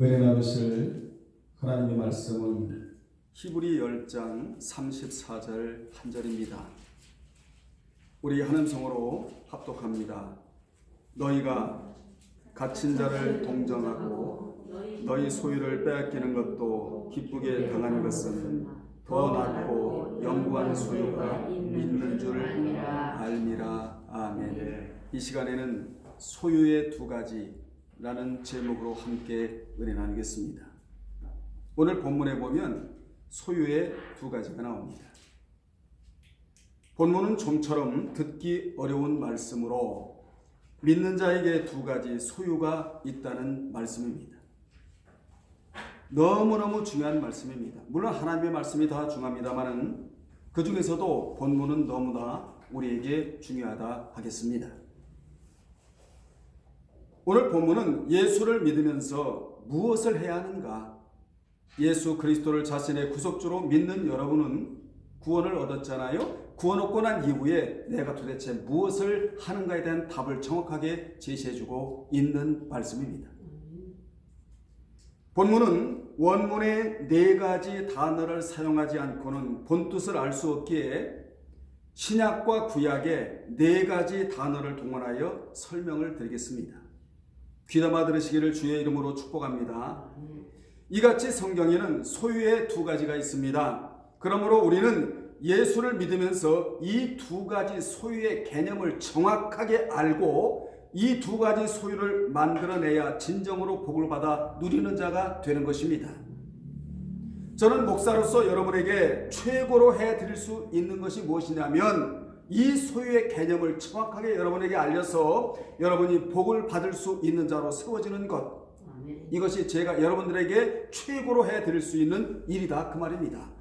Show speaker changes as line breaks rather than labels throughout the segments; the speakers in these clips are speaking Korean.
은혜 나누실 하나님의 말씀은
히브리 10장 34절 한 절입니다. 우리 하늘성으로 합독합니다. 너희가 갇힌 자를 동정하고 너희 소유를 빼앗기는 것도 기쁘게 당하는 것은 더 낫고 영구한 소유가 있는 줄 알미라. 아멘. 이 시간에는 소유의 두 가지라는 제목으로 함께 은혜 나누겠습니다. 오늘 본문에 보면 소유의 두 가지가 나옵니다. 본문은 좀처럼 듣기 어려운 말씀으로 믿는 자에게 두 가지 소유가 있다는 말씀입니다. 너무너무 중요한 말씀입니다. 물론 하나님의 말씀이 다 중요합니다만 그 중에서도 본문은 너무나 우리에게 중요하다 하겠습니다. 오늘 본문은 예수를 믿으면서 무엇을 해야 하는가? 예수 그리스도를 자신의 구속주로 믿는 여러분은 구원을 얻었잖아요. 구원 얻고 난 이후에 내가 도대체 무엇을 하는가에 대한 답을 정확하게 제시해주고 있는 말씀입니다. 본문은 원문의 네 가지 단어를 사용하지 않고는 본뜻을 알 수 없기에 신약과 구약의 네 가지 단어를 동원하여 설명을 드리겠습니다. 귀담아 들으시기를 주의 이름으로 축복합니다. 이같이 성경에는 소유의 두 가지가 있습니다. 그러므로 우리는 예수를 믿으면서 이 두 가지 소유의 개념을 정확하게 알고 이 두 가지 소유를 만들어내야 진정으로 복을 받아 누리는 자가 되는 것입니다. 저는 목사로서 여러분에게 최고로 해드릴 수 있는 것이 무엇이냐면 이 소유의 개념을 정확하게 여러분에게 알려서 여러분이 복을 받을 수 있는 자로 세워지는 것, 이것이 제가 여러분들에게 최고로 해드릴 수 있는 일이다 그 말입니다.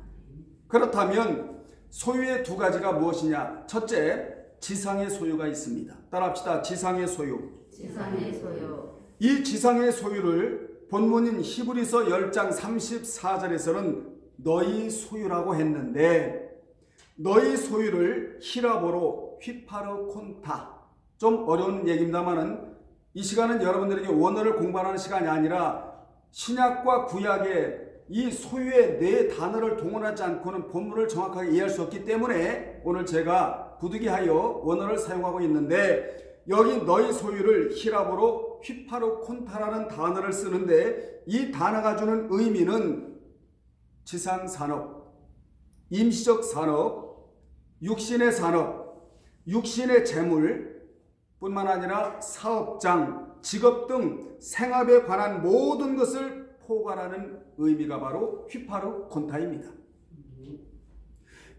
그렇다면 소유의 두 가지가 무엇이냐? 첫째, 지상의 소유가 있습니다. 따라합시다. 지상의 소유.
지상의 소유.
이 지상의 소유를 본문인 히브리서 10장 34절에서는 너희 소유라고 했는데 너희 소유를 히라보로 휘파르콘타, 좀 어려운 얘기입니다만은 이 시간은 여러분들에게 원어를 공부하는 시간이 아니라 신약과 구약의 이 소유의 네 단어를 동원하지 않고는 본문을 정확하게 이해할 수 없기 때문에 오늘 제가 부득이하여 원어를 사용하고 있는데 여기 너희 소유를 히라보로 휘파르콘타라는 단어를 쓰는데 이 단어가 주는 의미는 지상산업, 임시적 산업, 육신의 산업, 육신의 재물 뿐만 아니라 사업장, 직업 등 생업에 관한 모든 것을 포괄하는 의미가 바로 휘파르콘타입니다.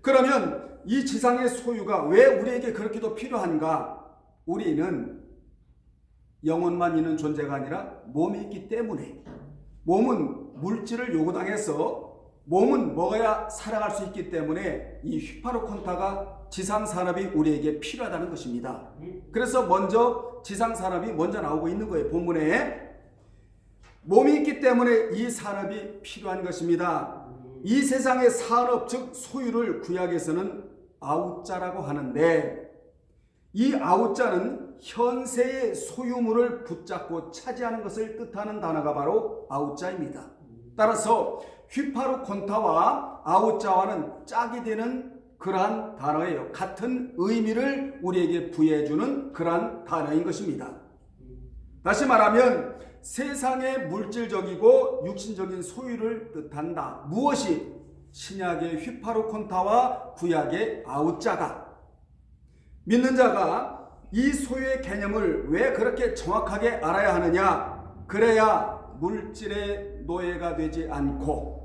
그러면 이 지상의 소유가 왜 우리에게 그렇게도 필요한가? 우리는 영혼만 있는 존재가 아니라 몸이 있기 때문에 몸은 물질을 요구당해서 몸은 먹어야 살아갈 수 있기 때문에 이 휘파르콘타가 지상산업이 우리에게 필요하다는 것입니다. 그래서 먼저 지상산업이 먼저 나오고 있는 거예요. 본문에 몸이 있기 때문에 이 산업이 필요한 것입니다. 이 세상의 산업 즉 소유를 구약에서는 아우자라고 하는데 이 아우자는 현세의 소유물을 붙잡고 차지하는 것을 뜻하는 단어가 바로 아우자입니다. 따라서 휘파르콘타와 아우자와는 짝이 되는 그러한 단어예요. 같은 의미를 우리에게 부여해주는 그러한 단어인 것입니다. 다시 말하면 세상의 물질적이고 육신적인 소유를 뜻한다. 무엇이? 신약의 휘파르콘타와 구약의 아우자가. 믿는 자가 이 소유의 개념을 왜 그렇게 정확하게 알아야 하느냐? 그래야 물질의 노예가 되지 않고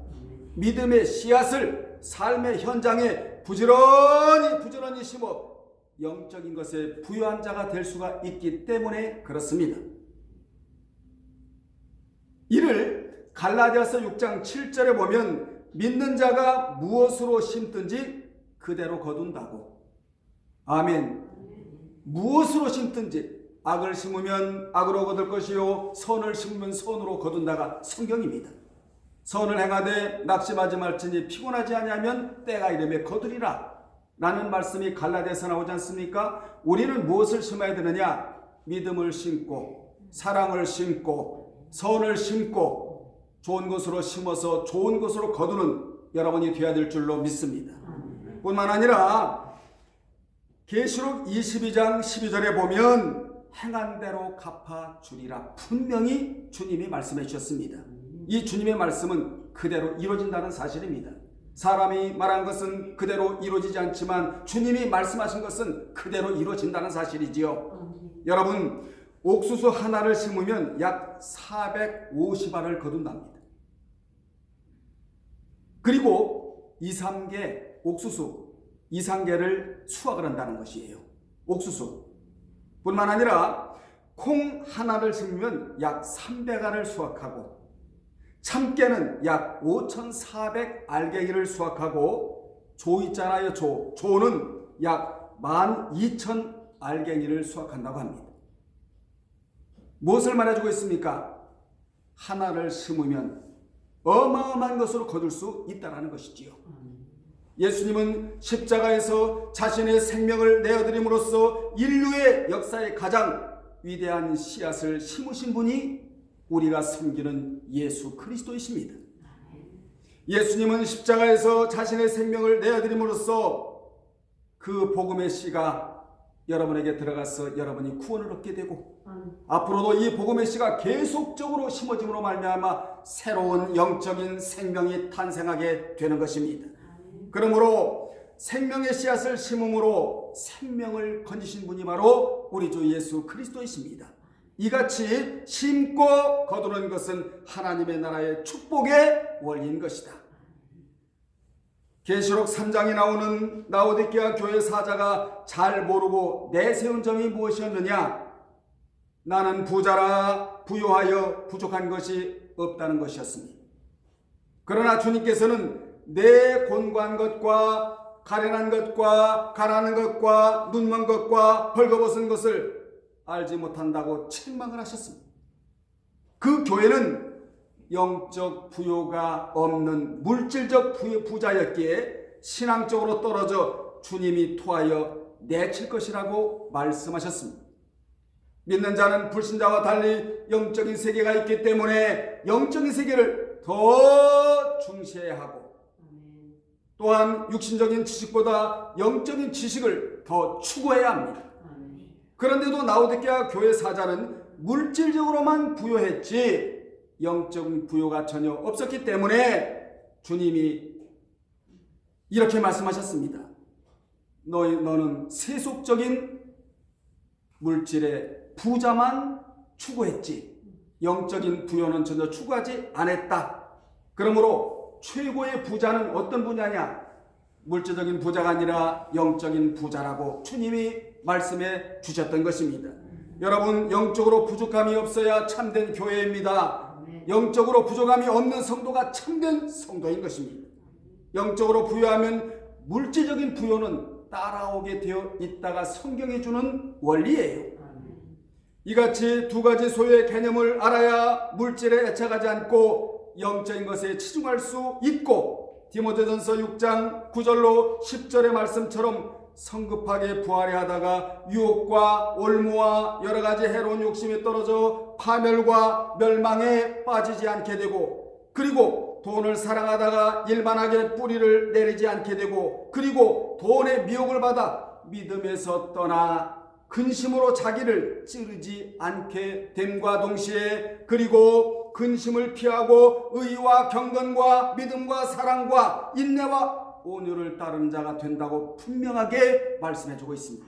믿음의 씨앗을 삶의 현장에 부지런히 심어 영적인 것에 부유한 자가 될 수가 있기 때문에 그렇습니다. 이를 갈라디아서 6장 7절에 보면 믿는 자가 무엇으로 심든지 그대로 거둔다고. 아멘. 무엇으로 심든지 악을 심으면 악으로 거둘 것이요 선을 심으면 선으로 거둔다가 성경입니다. 선을 행하되 낙심하지 말지니 피곤하지 아니하면 때가 이르매 거두리라 라는 말씀이 갈라디아서 나오지 않습니까? 우리는 무엇을 심어야 되느냐? 믿음을 심고 사랑을 심고 선을 심고 좋은 것으로 심어서 좋은 것으로 거두는 여러분이 되어야 될 줄로 믿습니다. 뿐만 아니라 계시록 22장 12절에 보면 행한 대로 갚아 주리라 분명히 주님이 말씀해 주셨습니다. 이 주님의 말씀은 그대로 이루어진다는 사실입니다. 사람이 말한 것은 그대로 이루어지지 않지만 주님이 말씀하신 것은 그대로 이루어진다는 사실이지요. 여러분, 옥수수 하나를 심으면 약 450알을 거둔답니다. 그리고 2, 3개 옥수수 2, 3개를 수확을 한다는 것이에요. 옥수수 뿐만 아니라 콩 하나를 심으면 약 300알을 수확하고 참깨는 약 5,400알갱이를 수확하고 조 있잖아요. 조는 약 12,000알갱이를 수확한다고 합니다. 무엇을 말해주고 있습니까? 하나를 심으면 어마어마한 것으로 거둘 수 있다는 것이지요. 예수님은 십자가에서 자신의 생명을 내어드림으로써 인류의 역사에 가장 위대한 씨앗을 심으신 분이 우리가 섬기는 예수 그리스도이십니다. 예수님은 십자가에서 자신의 생명을 내어드림으로써 그 복음의 씨가 여러분에게 들어가서 여러분이 구원을 얻게 되고 앞으로도 이 복음의 씨가 계속적으로 심어짐으로 말미암아 새로운 영적인 생명이 탄생하게 되는 것입니다. 그러므로 생명의 씨앗을 심음으로 생명을 건지신 분이 바로 우리 주 예수 그리스도이십니다. 이같이 심고 거두는 것은 하나님의 나라의 축복의 원리인 것이다. 계시록 3장에 나오는 라오디게아 교회 사자가 잘 모르고 내세운 점이 무엇이었느냐? 나는 부자라 부요하여 부족한 것이 없다는 것이었습니다. 그러나 주님께서는 내 곤고한 것과 가련한 것과 가난한 것과 눈먼 것과 벌거벗은 것을 알지 못한다고 책망을 하셨습니다. 그 교회는 영적 부요가 없는 물질적 부자였기에 신앙적으로 떨어져 주님이 토하여 내칠 것이라고 말씀하셨습니다. 믿는 자는 불신자와 달리 영적인 세계가 있기 때문에 영적인 세계를 더 중시해야 하고 또한 육신적인 지식보다 영적인 지식을 더 추구해야 합니다. 그런데도 라오디게아 교회 사자는 물질적으로만 부요했지 영적인 부요가 전혀 없었기 때문에 주님이 이렇게 말씀하셨습니다. 너는 세속적인 물질의 부자만 추구했지 영적인 부요는 전혀 추구하지 않았다. 그러므로 최고의 부자는 어떤 분야냐? 물질적인 부자가 아니라 영적인 부자라고 주님이 말씀해 주셨던 것입니다. 여러분, 영적으로 부족함이 없어야 참된 교회입니다. 영적으로 부족함이 없는 성도가 참된 성도인 것입니다. 영적으로 부유하면 물질적인 부요는 따라오게 되어 있다가 성경이 주는 원리예요. 이같이 두 가지 소유의 개념을 알아야 물질에 애착하지 않고 영적인 것에 치중할 수 있고 디모데전서 6장 9절로 10절의 말씀처럼 성급하게 부하려 하다가 유혹과 올무와 여러 가지 해로운 욕심에 떨어져 파멸과 멸망에 빠지지 않게 되고 그리고 돈을 사랑하다가 일만하게 뿌리를 내리지 않게 되고 그리고 돈의 미혹을 받아 믿음에서 떠나 근심으로 자기를 찌르지 않게 됨과 동시에 그리고 근심을 피하고 의와 경건과 믿음과 사랑과 인내와 온유를 따르는 자가 된다고 분명하게 말씀해주고 있습니다.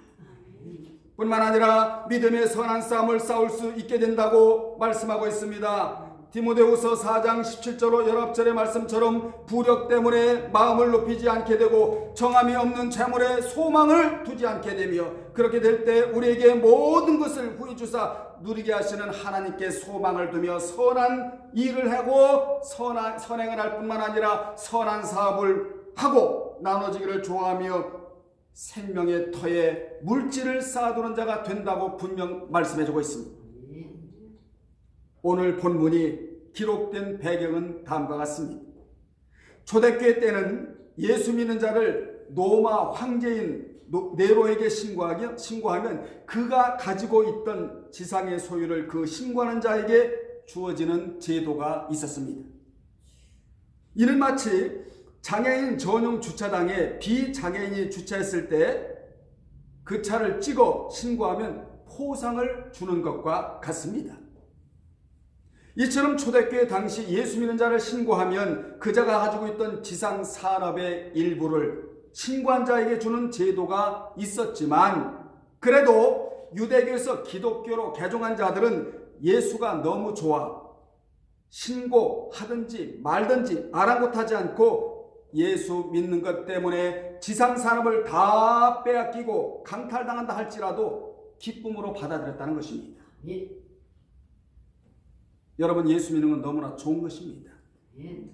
뿐만 아니라 믿음의 선한 싸움을 싸울 수 있게 된다고 말씀하고 있습니다. 디모데후서 4장 17절로 19절의 말씀처럼 부력 때문에 마음을 높이지 않게 되고 정함이 없는 재물에 소망을 두지 않게 되며 그렇게 될 때 우리에게 모든 것을 후히 주사 누리게 하시는 하나님께 소망을 두며 선한 일을 하고 선행을 할 뿐만 아니라 선한 사업을 하고 나눠지기를 좋아하며 생명의 터에 물질을 쌓아두는 자가 된다고 분명 말씀해주고 있습니다. 오늘 본문이 기록된 배경은 다음과 같습니다. 초대교회 때는 예수 믿는 자를 로마 황제인 네로에게 신고하면 그가 가지고 있던 지상의 소유를 그 신고하는 자에게 주어지는 제도가 있었습니다. 이는 마치 장애인 전용 주차장에 비장애인이 주차했을 때 그 차를 찍어 신고하면 포상을 주는 것과 같습니다. 이처럼 초대교회 당시 예수 믿는 자를 신고하면 그 자가 가지고 있던 지상 산업의 일부를 신고한 자에게 주는 제도가 있었지만, 그래도 유대교에서 기독교로 개종한 자들은 예수가 너무 좋아 신고하든지 말든지 아랑곳하지 않고 예수 믿는 것 때문에 지상 산업을 다 빼앗기고 강탈당한다 할지라도 기쁨으로 받아들였다는 것입니다.
예.
여러분, 예수 믿는 건 너무나 좋은 것입니다.
예.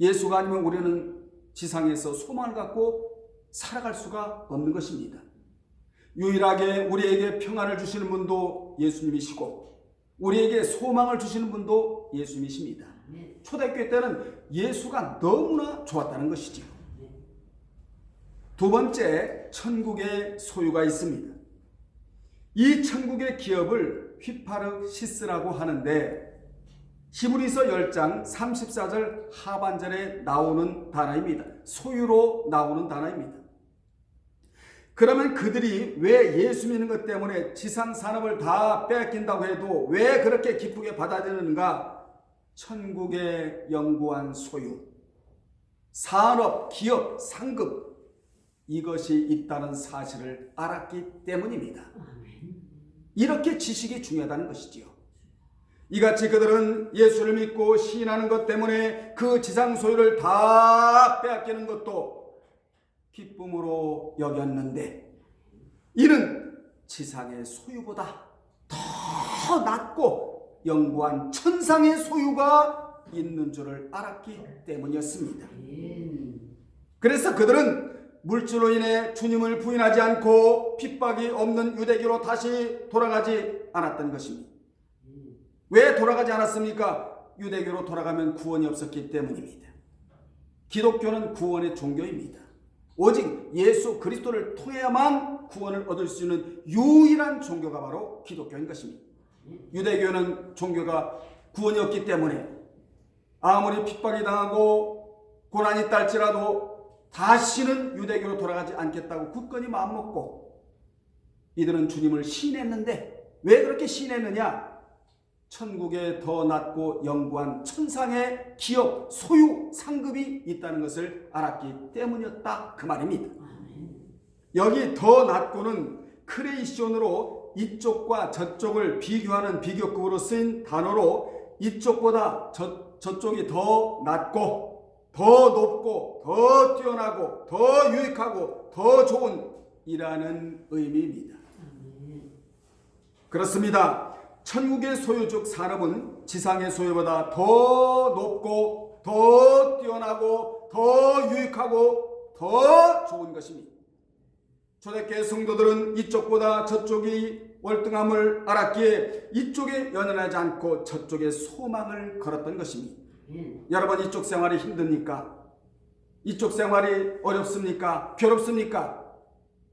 예수가 아니면 우리는 지상에서 소망을 갖고 살아갈 수가 없는 것입니다. 유일하게 우리에게 평안을 주시는 분도 예수님이시고 우리에게 소망을 주시는 분도 예수님이십니다.
예.
초대교회 때는 예수가 너무나 좋았다는 것이죠. 두 번째, 천국의 소유가 있습니다. 이 천국의 기업을 휘파르시스라고 하는데 히브리서 10장 34절 하반절에 나오는 단어입니다. 소유로 나오는 단어입니다. 그러면 그들이 왜 예수 믿는 것 때문에 지상 산업을 다 빼앗긴다고 해도 왜 그렇게 기쁘게 받아들이는가? 천국의 영구한 소유, 산업, 기업, 상급, 이것이 있다는 사실을 알았기 때문입니다. 이렇게 지식이 중요하다는 것이지요. 이같이 그들은 예수를 믿고 시인하는 것 때문에 그 지상 소유를 다 빼앗기는 것도 기쁨으로 여겼는데, 이는 지상의 소유보다 더 낫고 영구한 천상의 소유가 있는 줄을 알았기 때문이었습니다. 그래서 그들은 물질로 인해 주님을 부인하지 않고 핍박이 없는 유대교로 다시 돌아가지 않았던 것입니다. 왜 돌아가지 않았습니까? 유대교로 돌아가면 구원이 없었기 때문입니다. 기독교는 구원의 종교입니다. 오직 예수 그리스도를 통해야만 구원을 얻을 수 있는 유일한 종교가 바로 기독교인 것입니다. 유대교는 종교가 구원이 없기 때문에 아무리 핍박이 당하고 고난이 있다 할지라도 다시는 유대교로 돌아가지 않겠다고 굳건히 마음먹고 이들은 주님을 시인했는데, 왜 그렇게 시인했느냐? 천국에 더 낮고 영구한 천상의 기업, 소유, 상급이 있다는 것을 알았기 때문이었다, 그 말입니다. 여기 더 낮고는 크레이션으로 이쪽과 저쪽을 비교하는 비교급으로 쓰인 단어로 이쪽보다 저쪽이 더 낮고 더 높고 더 뛰어나고 더 유익하고 더 좋은 이라는 의미입니다. 그렇습니다. 천국의 소유적 산업은 지상의 소유보다 더 높고 더 뛰어나고 더 유익하고 더 좋은 것입니다. 초대교회 성도들은 이쪽보다 저쪽이 월등함을 알았기에 이쪽에 연연하지 않고 저쪽에 소망을 걸었던 것입니다. 여러분, 이쪽 생활이 힘듭니까? 이쪽 생활이 어렵습니까? 괴롭습니까?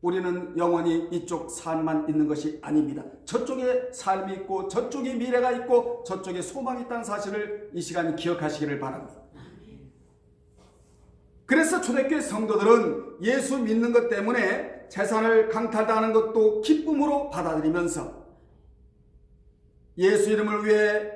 우리는 영원히 이쪽 삶만 있는 것이 아닙니다. 저쪽에 삶이 있고 저쪽에 미래가 있고 저쪽에 소망이 있다는 사실을 이 시간 기억하시기를 바랍니다. 그래서 초대교회 성도들은 예수 믿는 것 때문에 재산을 강탈당하는 것도 기쁨으로 받아들이면서 예수 이름을 위해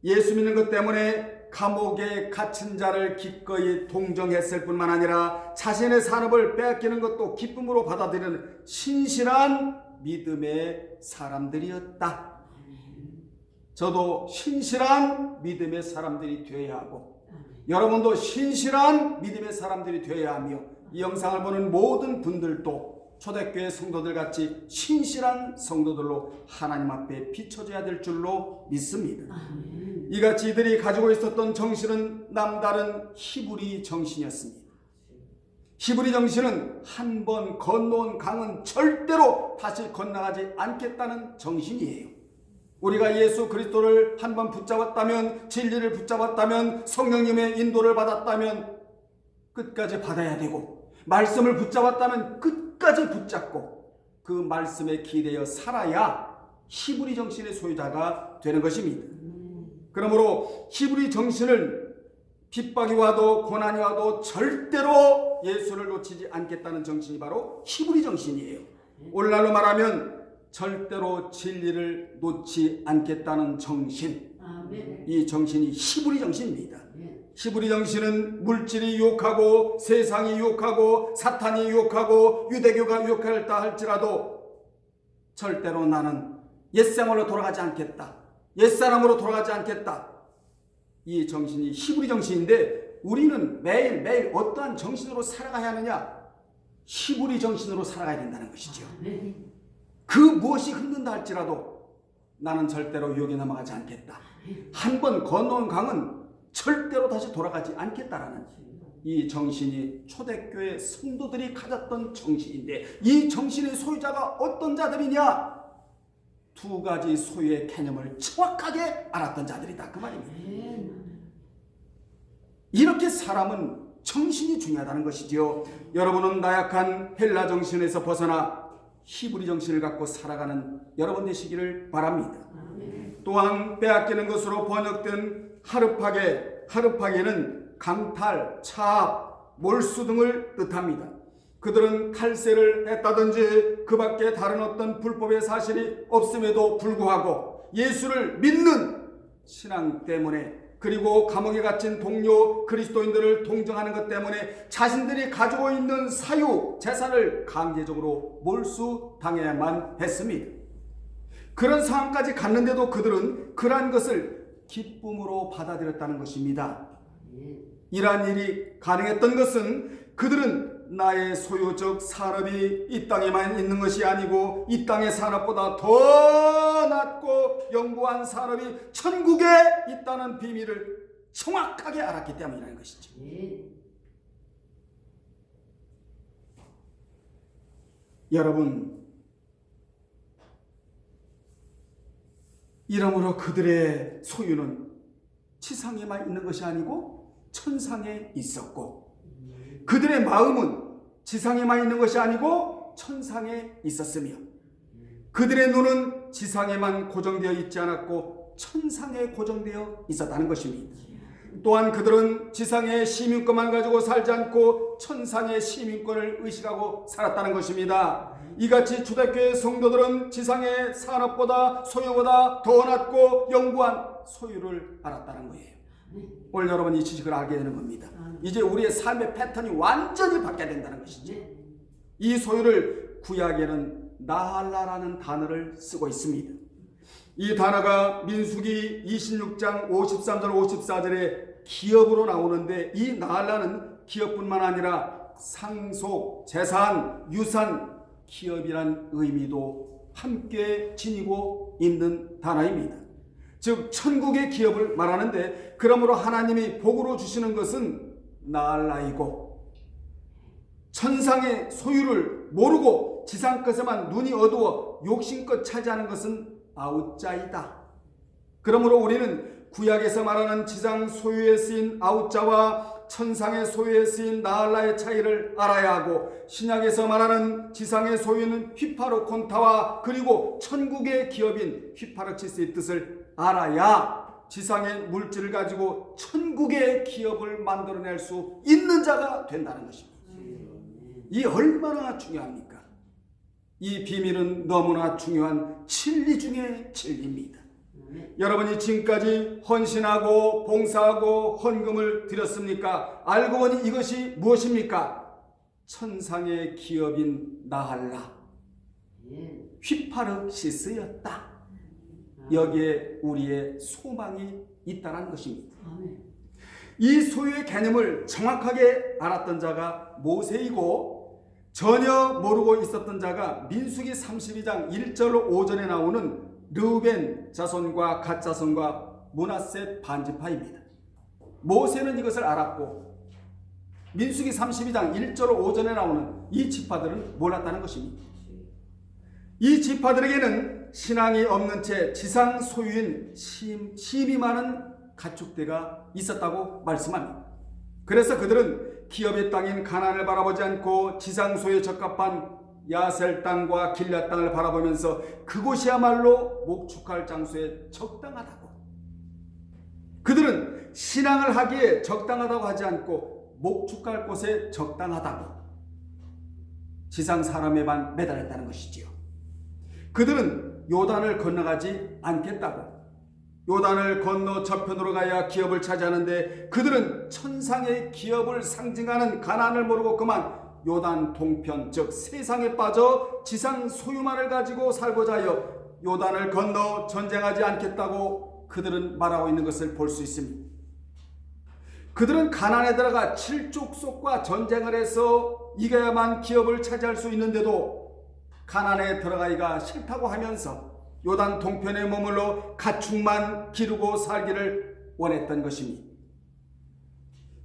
예수 믿는 것 때문에 감옥에 갇힌 자를 기꺼이 동정했을 뿐만 아니라 자신의 산업을 빼앗기는 것도 기쁨으로 받아들이는 신실한 믿음의 사람들이었다. 저도 신실한 믿음의 사람들이 되어야 하고 여러분도 신실한 믿음의 사람들이 되어야 하며 이 영상을 보는 모든 분들도 초대교회 성도들 같이 신실한 성도들로 하나님 앞에 비춰져야 될 줄로 믿습니다. 이같이 이들이 가지고 있었던 정신은 남다른 히브리 정신이었습니다. 히브리 정신은 한 번 건너온 강은 절대로 다시 건너가지 않겠다는 정신이에요. 우리가 예수 그리스도를 한 번 붙잡았다면, 진리를 붙잡았다면, 성령님의 인도를 받았다면 끝까지 받아야 되고, 말씀을 붙잡았다면 끝까지 붙잡고 그 말씀에 기대어 살아야 히브리 정신의 소유자가 되는 것입니다. 그러므로 히브리 정신을 핍박이 와도 고난이 와도 절대로 예수를 놓치지 않겠다는 정신이 바로 히브리 정신이에요. 오늘날로 말하면 절대로 진리를 놓지 않겠다는 정신. 이 정신이 히브리 정신입니다. 히브리 정신은 물질이 유혹하고 세상이 유혹하고 사탄이 유혹하고 유대교가 유혹할다 할지라도 절대로 나는 옛생활로 돌아가지 않겠다. 옛사람으로 돌아가지 않겠다. 이 정신이 히브리 정신인데 우리는 매일매일 어떠한 정신으로 살아가야 하느냐? 히브리 정신으로 살아가야 된다는 것이죠. 그 무엇이 흔든다 할지라도 나는 절대로 유혹에 넘어가지 않겠다. 한 번 건너온 강은 절대로 다시 돌아가지 않겠다라는 이 정신이 초대교회 성도들이 가졌던 정신인데 이 정신의 소유자가 어떤 자들이냐? 두 가지 소유의 개념을 정확하게 알았던 자들이다 그 말입니다. 이렇게 사람은 정신이 중요하다는 것이지요. 여러분은 나약한 헬라 정신에서 벗어나 히브리 정신을 갖고 살아가는 여러분 되시기를 바랍니다. 또한 빼앗기는 것으로 번역된 하르파게는 강탈, 차압, 몰수 등을 뜻합니다. 그들은 탈세를 했다든지 그 밖에 다른 어떤 불법의 사실이 없음에도 불구하고 예수를 믿는 신앙 때문에 그리고 감옥에 갇힌 동료 그리스도인들을 동정하는 것 때문에 자신들이 가지고 있는 사유, 재산을 강제적으로 몰수당해야만 했습니다. 그런 상황까지 갔는데도 그들은 그러한 것을 기쁨으로 받아들였다는 것입니다. 이러한 일이 가능했던 것은 그들은 나의 소유적 산업이 이 땅에만 있는 것이 아니고 이 땅의 산업보다 더 낮고 영구한 산업이 천국에 있다는 비밀을 정확하게 알았기 때문이라는 것이죠. 여러분, 이러므로 그들의 소유는 지상에만 있는 것이 아니고 천상에 있었고 그들의 마음은 지상에만 있는 것이 아니고 천상에 있었으며 그들의 눈은 지상에만 고정되어 있지 않았고 천상에 고정되어 있었다는 것입니다. 또한 그들은 지상의 시민권만 가지고 살지 않고 천상의 시민권을 의식하고 살았다는 것입니다. 이같이 초대교회 성도들은 지상의 산업보다 소유보다 더 낮고 영구한 소유를 알았다는 거예요. 오늘 여러분 이 지식을 알게 되는 겁니다. 이제 우리의 삶의 패턴이 완전히 바뀌어야 된다는 것이죠. 이 소유를 구약에는 나할라라는 단어를 쓰고 있습니다. 이 단어가 민수기 26장 53절 54절에 기업으로 나오는데 이 나할라는 기업뿐만 아니라 상속, 재산, 유산, 기업이란 의미도 함께 지니고 있는 단어입니다. 즉 천국의 기업을 말하는데 그러므로 하나님이 복으로 주시는 것은 나할라이고 천상의 소유를 모르고 지상 것에만 눈이 어두워 욕심껏 차지하는 것은 아웃자이다. 그러므로 우리는 구약에서 말하는 지상 소유에 쓰인 아웃자와 천상의 소유에 쓰인 나할라의 차이를 알아야 하고 신약에서 말하는 지상의 소유는 휘파르콘타와 그리고 천국의 기업인 휘파르치스의 뜻을 알아야 지상의 물질을 가지고 천국의 기업을 만들어낼 수 있는 자가 된다는 것입니다. 이 얼마나 중요합니까? 이 비밀은 너무나 중요한 진리 중의 진리입니다. 여러분이 지금까지 헌신하고 봉사하고 헌금을 드렸습니까? 알고 보니 이것이 무엇입니까? 천상의 기업인 나할라 휘파르시스였다. 여기에 우리의 소망이 있다는 것입니다. 이 소유의 개념을 정확하게 알았던 자가 모세이고 전혀 모르고 있었던 자가 민수기 32장 1절 5절에 나오는 르우벤 자손과 갓 자손과 므낫세 반지파입니다. 모세는 이것을 알았고 민수기 32장 1절 5절에 나오는 이 지파들은 몰랐다는 것입니다. 이 지파들에게는 신앙이 없는 채 지상 소유인 심이 많은 가축대가 있었다고 말씀합니다. 그래서 그들은 기업의 땅인 가나안을 바라보지 않고 지상 소유에 적합한 야셀 땅과 길앗 땅을 바라보면서 그곳이야말로 목축할 장소에 적당하다고 그들은 신앙을 하기에 적당하다고 하지 않고 목축할 곳에 적당하다고 지상 사람에만 매달렸다는 것이지요. 그들은 요단을 건너가지 않겠다고, 요단을 건너 저편으로 가야 기업을 차지하는데 그들은 천상의 기업을 상징하는 가나안을 모르고 그만 요단 동편, 즉 세상에 빠져 지상 소유만을 가지고 살고자 하여 요단을 건너 전쟁하지 않겠다고 그들은 말하고 있는 것을 볼 수 있습니다. 그들은 가나안에 들어가 칠족속과 전쟁을 해서 이겨야만 기업을 차지할 수 있는데도 가나안에 들어가기가 싫다고 하면서 요단 동편에 머물러 가축만 기르고 살기를 원했던 것입니다.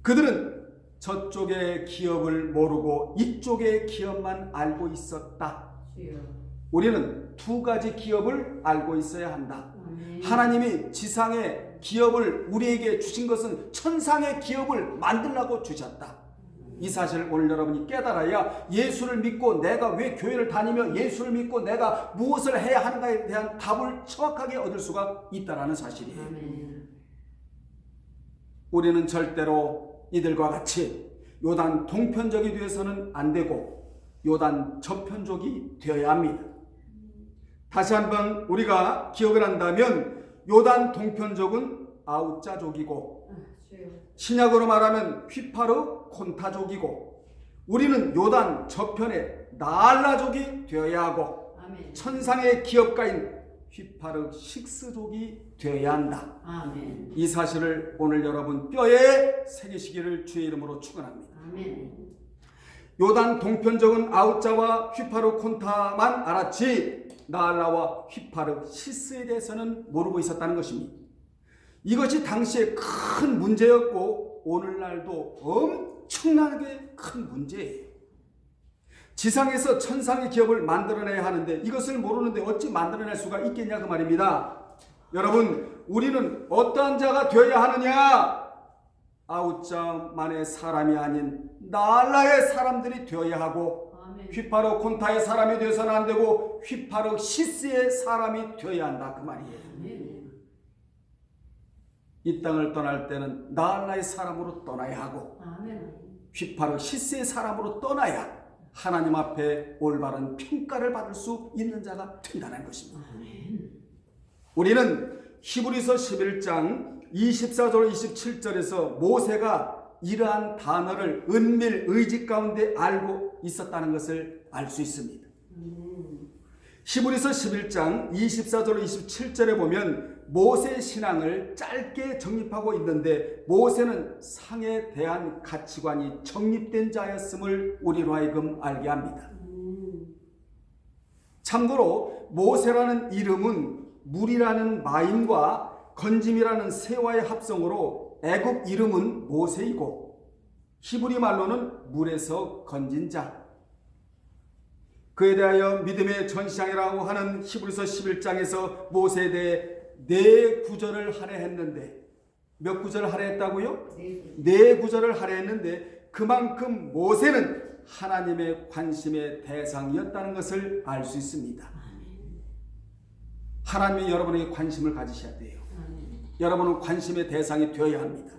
그들은 저쪽의 기업을 모르고 이쪽의 기업만 알고 있었다. 우리는 두 가지 기업을 알고 있어야 한다. 하나님이 지상의 기업을 우리에게 주신 것은 천상의 기업을 만들라고 주셨다. 이 사실을 오늘 여러분이 깨달아야 예수를 믿고 내가 왜 교회를 다니며 예수를 믿고 내가 무엇을 해야 하는가에 대한 답을 정확하게 얻을 수가 있다는 사실이에요. 우리는 절대로 이들과 같이 요단 동편족이 되어서는 안 되고 요단 저편족이 되어야 합니다. 다시 한번 우리가 기억을 한다면 요단 동편족은 아우자족이고 신약으로 말하면 휘파르 콘타족이고 우리는 요단 저편의 나알라족이 되어야 하고 천상의 기업가인 휘파르 식스족이 되어야 한다.
아멘.
이 사실을 오늘 여러분 뼈에 새기시기를 주의 이름으로 축원합니다.
아멘.
요단 동편족은 아우자와 휘파르 콘타만 알았지 나알라와 휘파르 시스에 대해서는 모르고 있었다는 것입니다. 이것이 당시에 큰 문제였고 오늘날도 엄청나게 큰 문제예요. 지상에서 천상의 기업을 만들어내야 하는데 이것을 모르는데 어찌 만들어낼 수가 있겠냐 그 말입니다. 여러분, 우리는 어떠한 자가 되어야 하느냐? 아우자만의 사람이 아닌 나알라의 사람들이 되어야 하고 휘파르 콘타의 사람이 되어서는 안 되고 휘파르 시스의 사람이 되어야 한다 그 말이에요. 이 땅을 떠날 때는 나알라의 사람으로 떠나야 하고 휘파르 시스의 사람으로 떠나야 하나님 앞에 올바른 평가를 받을 수 있는 자가 된다는 것입니다. 우리는 히브리서 11장 24절 27절에서 모세가 이러한 단어를 은밀 의지 가운데 알고 있었다는 것을 알 수 있습니다. 히브리서 11장 24절 27절에 보면 모세의 신앙을 짧게 정립하고 있는데 모세는 상에 대한 가치관이 정립된 자였음을 우리로 하여금 알게 합니다. 참고로 모세라는 이름은 물이라는 마임과 건짐이라는 세와의 합성으로 애굽 이름은 모세이고 히브리 말로는 물에서 건진 자, 그에 대하여 믿음의 전시장이라고 하는 히브리서 11장에서 모세에 대해 4구절을 할애했는데 몇 구절을 할애했다고요? 4구절을 할애했는데 그만큼 모세는 하나님의 관심의 대상이었다는 것을 알 수 있습니다. 하나님이 여러분에게 관심을 가지셔야 돼요. 여러분은 관심의 대상이 되어야 합니다.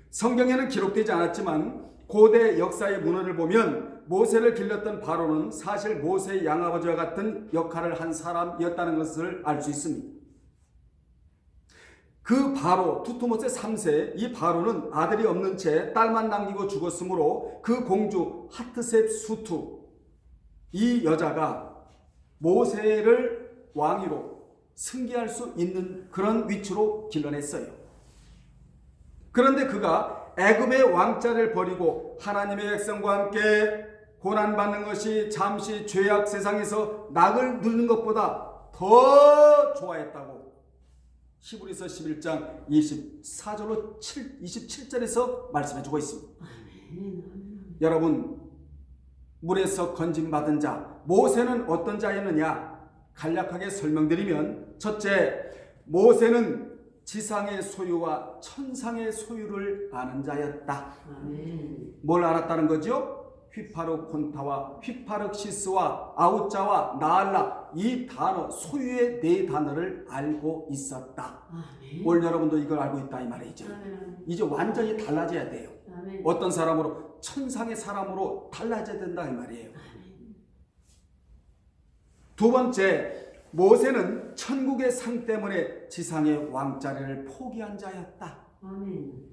성경에는 기록되지 않았지만 고대 역사의 문헌을 보면 모세를 길렀던 바로는 사실 모세의 양아버지와 같은 역할을 한 사람이었다는 것을 알 수 있습니다. 그 바로 투투모세 3세 이 바로는 아들이 없는 채 딸만 남기고 죽었으므로 그 공주 하트셉 수투 이 여자가 모세를 왕위로 승계할 수 있는 그런 위치로 길러냈어요. 그런데 그가 애굽의 왕자를 버리고 하나님의 백성과 함께 고난받는 것이 잠시 죄악 세상에서 낙을 누리는 것보다 더 좋아했다고 히브리서 11장 24절로 27절에서 말씀해주고 있습니다. 여러분, 물에서 건짐받은 자 모세는 어떤 자였느냐? 간략하게 설명드리면 첫째, 모세는 지상의 소유와 천상의 소유를 아는 자였다. 뭘 알았다는 거죠? 휘파르콘타와 휘파르시스와 아우자와 나알라 이 단어 소유의 네 단어를 알고 있었다.
아멘.
오늘 여러분도 이걸 알고 있다 이 말이죠.
아멘.
이제 완전히 달라져야 돼요.
아멘.
어떤 사람으로? 천상의 사람으로 달라져야 된다 이 말이에요. 두 번째, 모세는 천국의 상 때문에 지상의 왕자리를 포기한 자였다.
아멘.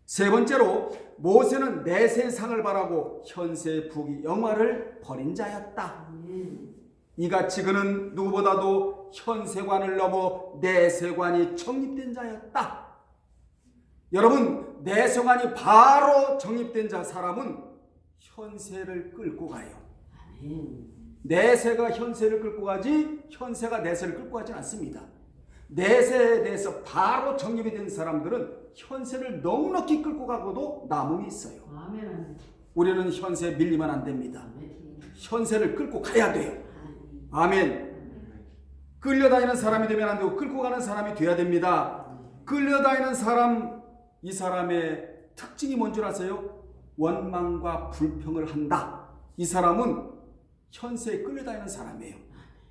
세 번째로, 모세는 내세 상을 바라고 현세 부귀 영화를 버린 자였다.
아멘.
이같이 그는 누구보다도 현세관을 넘어 내세관이 정립된 자였다. 여러분, 내세관이 바로 정립된 자 사람은 현세를 끌고 가요.
아멘.
내세가 현세를 끌고 가지 현세가 내세를 끌고 가지 않습니다. 내세에 대해서 바로 정립이 된 사람들은 현세를 넉넉히 끌고 가고도 남음이 있어요.
아멘.
우리는 현세에 밀리면 안 됩니다.
아멘.
현세를 끌고 가야 돼요. 아멘. 끌려다니는 사람이 되면 안 되고 끌고 가는 사람이 돼야 됩니다. 끌려다니는 사람, 이 사람의 특징이 뭔 줄 아세요? 원망과 불평을 한다. 이 사람은 현세에 끌려다니는 사람이에요.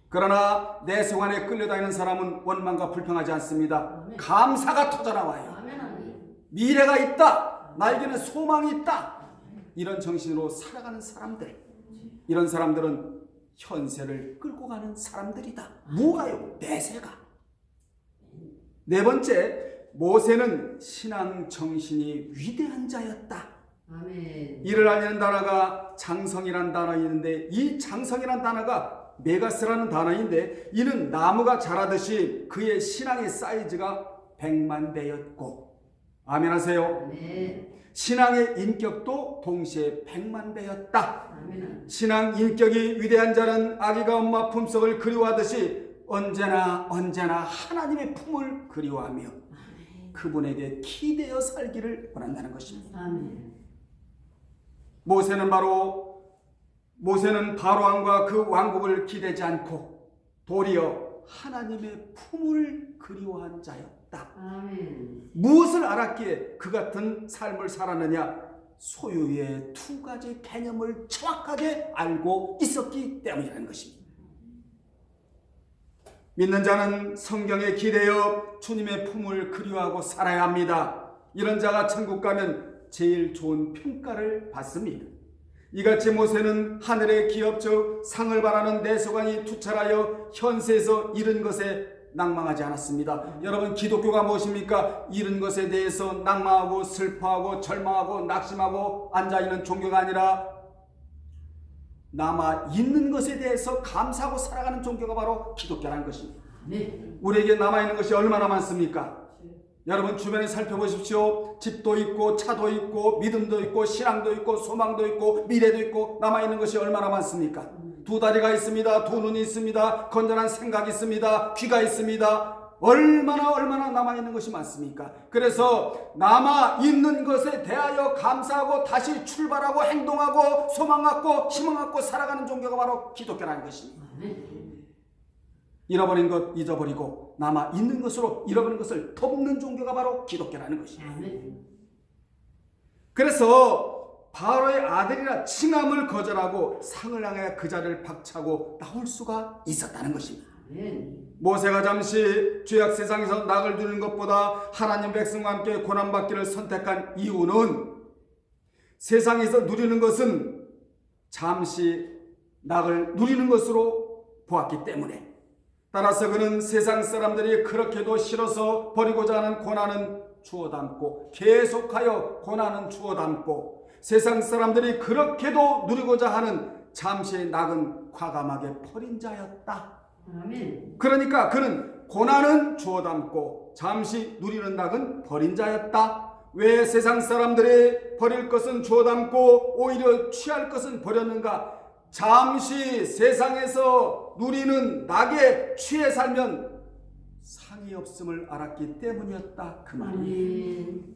그러나 내세관에 끌려다니는 사람은 원망과 불평하지 않습니다.
아멘.
감사가 터져나와요.
아멘.
미래가 있다. 나에게는 소망이 있다. 이런 정신으로 살아가는 사람들, 이런 사람들은 현세를 끌고 가는 사람들이다. 뭐가요? 내세가. 네 번째, 모세는 신앙 정신이 위대한 자였다.
아멘.
이를 알리는 단어가 장성이란 단어가 있는데, 이 장성이란 단어가 메가스라는 단어인데, 이는 나무가 자라듯이 그의 신앙의 사이즈가 100만 배였고, 아멘 하세요.
아멘.
신앙의 인격도 동시에 100만 배였다.
아멘.
신앙 인격이 위대한 자는 아기가 엄마 품속을 그리워하듯이 언제나 하나님의 품을 그리워하며 그분에게 기대어 살기를 원한다는 것입니다.
아멘.
모세는 바로왕과 그 왕국을 기대지 않고 도리어 하나님의 품을 그리워한 자였다.
아멘.
무엇을 알았기에 그 같은 삶을 살았느냐? 소유의 두 가지 개념을 정확하게 알고 있었기 때문이라는 것입니다. 믿는 자는 성경에 기대어 주님의 품을 그리워하고 살아야 합니다. 이런 자가 천국 가면 제일 좋은 평가를 받습니다. 이같이 모세는 하늘의 기업 즉 상을 바라는 내세관이 투철하여 현세에서 잃은 것에 낭망하지 않았습니다. 여러분, 기독교가 무엇입니까? 잃은 것에 대해서 낭망하고 슬퍼하고 절망하고 낙심하고 앉아있는 종교가 아니라 남아있는 것에 대해서 감사하고 살아가는 종교가 바로 기독교라는 것입니다.
아멘.
우리에게 남아있는 것이 얼마나 많습니까? 여러분, 주변에 살펴보십시오. 집도 있고 차도 있고 믿음도 있고 신앙도 있고 소망도 있고 미래도 있고 남아있는 것이 얼마나 많습니까? 두 다리가 있습니다. 두 눈이 있습니다. 건전한 생각이 있습니다. 귀가 있습니다. 얼마나 남아있는 것이 많습니까? 그래서 남아있는 것에 대하여 감사하고 다시 출발하고 행동하고 소망 갖고 희망 갖고 살아가는 종교가 바로 기독교라는 것입니다.
아멘.
잃어버린 것 잊어버리고 남아있는 것으로 잃어버린 것을 덮는 종교가 바로 기독교라는 것입니다.
아멘.
그래서 바로의 아들이라 칭함을 거절하고 상을 향해 그 자리를 박차고 나올 수가 있었다는 것입니다.
아멘.
모세가 잠시 죄악 세상에서 낙을 누리는 것보다 하나님 백성과 함께 고난받기를 선택한 이유는 세상에서 누리는 것은 잠시 낙을 누리는 것으로 보았기 때문에, 따라서 그는 세상 사람들이 그렇게도 싫어서 버리고자 하는 고난은 주워 담고 계속하여 고난은 주워 담고 세상 사람들이 그렇게도 누리고자 하는 잠시의 낙은 과감하게 버린 자였다.
아멘.
그러니까 그는 고난은 주워 담고 잠시 누리는 낙은 버린 자였다. 왜 세상 사람들이 버릴 것은 주워 담고 오히려 취할 것은 버렸는가? 잠시 세상에서 누리는 낙에 취해 살면 상이 없음을 알았기 때문이었다. 그 말이에요.
아멘.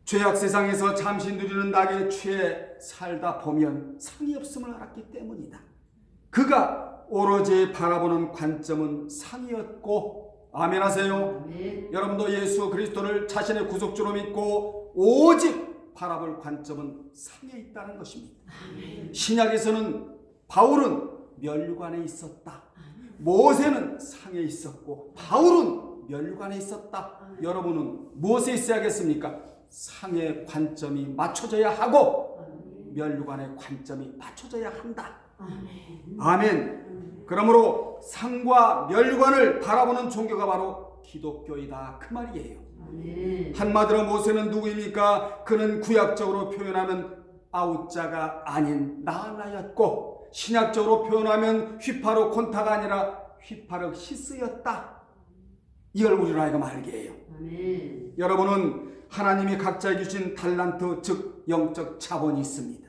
죄악 세상에서 잠시 누리는 낙에 취해 살다 보면 상이 없음을 알았기 때문이다. 그가 오로지 바라보는 관점은 상이었고, 아멘 하세요.
아멘.
여러분도 예수 그리스도를 자신의 구속주로 믿고 오직 바라볼 관점은 상에 있다는 것입니다. 신약에서는 바울은 멸관에 있었다. 모세는 상에 있었고 바울은 멸관에 있었다. 여러분은 무엇에 있어야겠습니까? 상의 관점이 맞춰져야 하고 멸관의 관점이 맞춰져야 한다. 아멘. 그러므로 상과 멸관을 바라보는 종교가 바로 기독교이다 그 말이에요. 한마디로 모세는 누구입니까? 그는 구약적으로 표현하면 아우자가 아닌 나알라였고 신약적으로 표현하면 휘파르 콘타가 아니라 휘파르 시스였다. 이걸 우리로 하여금 알게 해요. 여러분은 하나님이 각자에게 주신 달란트 즉 영적 자본이 있습니다.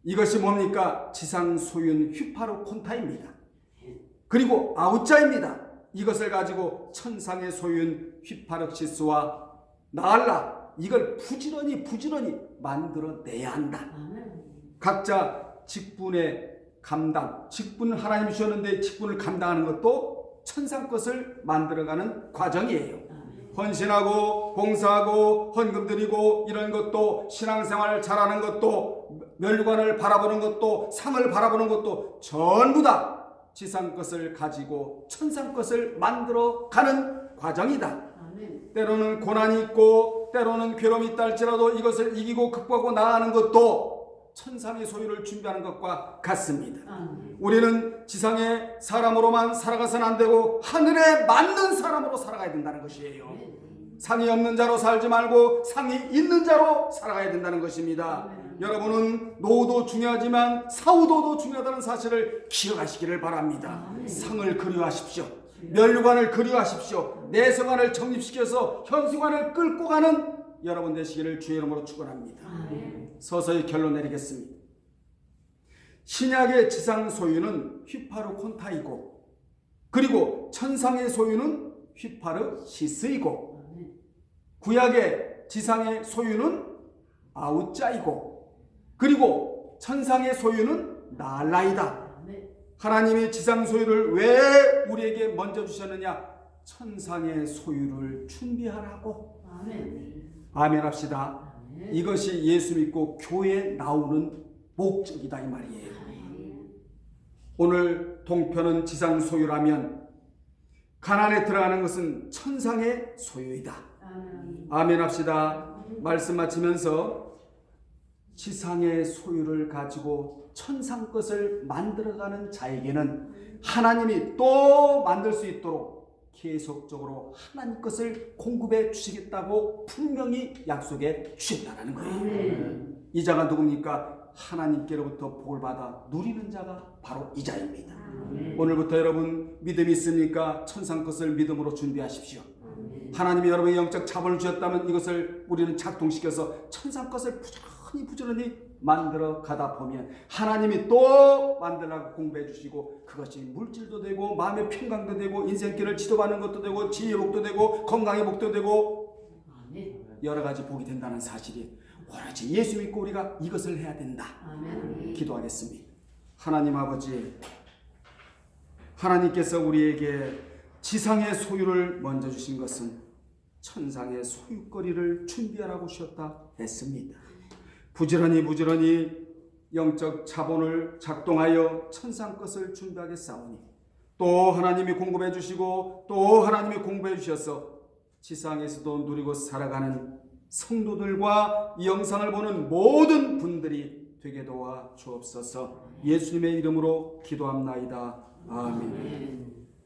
이것이 뭡니까? 지상 소유는 휘파르 콘타입니다. 그리고 아우자입니다. 이것을 가지고 천상의 소유인 휘파르시스와 나알라 이걸 부지런히 만들어내야 한다. 각자 직분의 감당, 직분을 하나님이 주셨는데 직분을 감당하는 것도 천상 것을 만들어가는 과정이에요. 헌신하고 봉사하고 헌금 드리고 이런 것도 신앙생활 잘하는 것도 멸관을 바라보는 것도 상을 바라보는 것도 전부 다 지상 것을 가지고 천상 것을 만들어가는 과정이다. 때로는 고난이 있고 때로는 괴로움이 있다 할지라도 이것을 이기고 극복하고 나아가는 것도 천상의 소유를 준비하는 것과 같습니다. 우리는 지상의 사람으로만 살아가서는 안 되고 하늘에 맞는 사람으로 살아가야 된다는 것이에요. 상이 없는 자로 살지 말고 상이 있는 자로 살아가야 된다는 것입니다. 여러분은 노후도 중요하지만 사후도도 중요하다는 사실을 기억하시기를 바랍니다. 상을 그리워하십시오. 멸관을 그리워하십시오. 내세관을 정립시켜서 현세관을 끌고 가는 여러분 되시기를 주의 이름으로 축원합니다. 서서히 결론 내리겠습니다. 신약의 지상 소유는 휘파르 콘타이고 그리고 천상의 소유는 휘파르 시스이고 구약의 지상의 소유는 아우자이고 그리고 천상의 소유는 나알라이다. 하나님이 지상 소유를 왜 우리에게 먼저 주셨느냐? 천상의 소유를 준비하라고. 아멘 합시다. 이것이 예수 믿고 교회에 나오는 목적이다 이 말이에요. 오늘 동편은 지상 소유라면 가나안에 들어가는 것은 천상의 소유이다. 아멘 합시다. 말씀 마치면서 지상의 소유를 가지고 천상 것을 만들어가는 자에게는 하나님이 또 만들 수 있도록 계속적으로 하나님 것을 공급해 주시겠다고 분명히 약속해 주셨다는 거예요. 이 자가 누굽니까? 하나님께로부터 복을 받아 누리는 자가 바로 이 자입니다. 오늘부터 여러분 믿음이 있습니까? 천상 것을 믿음으로 준비하십시오. 하나님이 여러분의 영적 자본을 주셨다면 이것을 우리는 작동시켜서 천상 것을 부지런히 만들어 가다 보면 하나님이 또 만들라고 공부해 주시고 그것이 물질도 되고 마음의 평강도 되고 인생길을 지도하는 것도 되고 지혜의 복도 되고 건강의 복도 되고 여러 가지 복이 된다는 사실이 오로지 예수 믿고 우리가 이것을 해야 된다. 기도하겠습니다. 하나님 아버지, 하나님께서 우리에게 지상의 소유를 먼저 주신 것은 천상의 소유거리를 준비하라고 주셨다 했습니다. 부지런히 영적 자본을 작동하여 천상 것을 준비하겠사오니 또 하나님이 공급해 주시고 또 하나님이 공급해 주셔서 지상에서도 누리고 살아가는 성도들과 이 영상을 보는 모든 분들이 되게 도와 주옵소서. 예수님의 이름으로 기도합나이다. 아멘.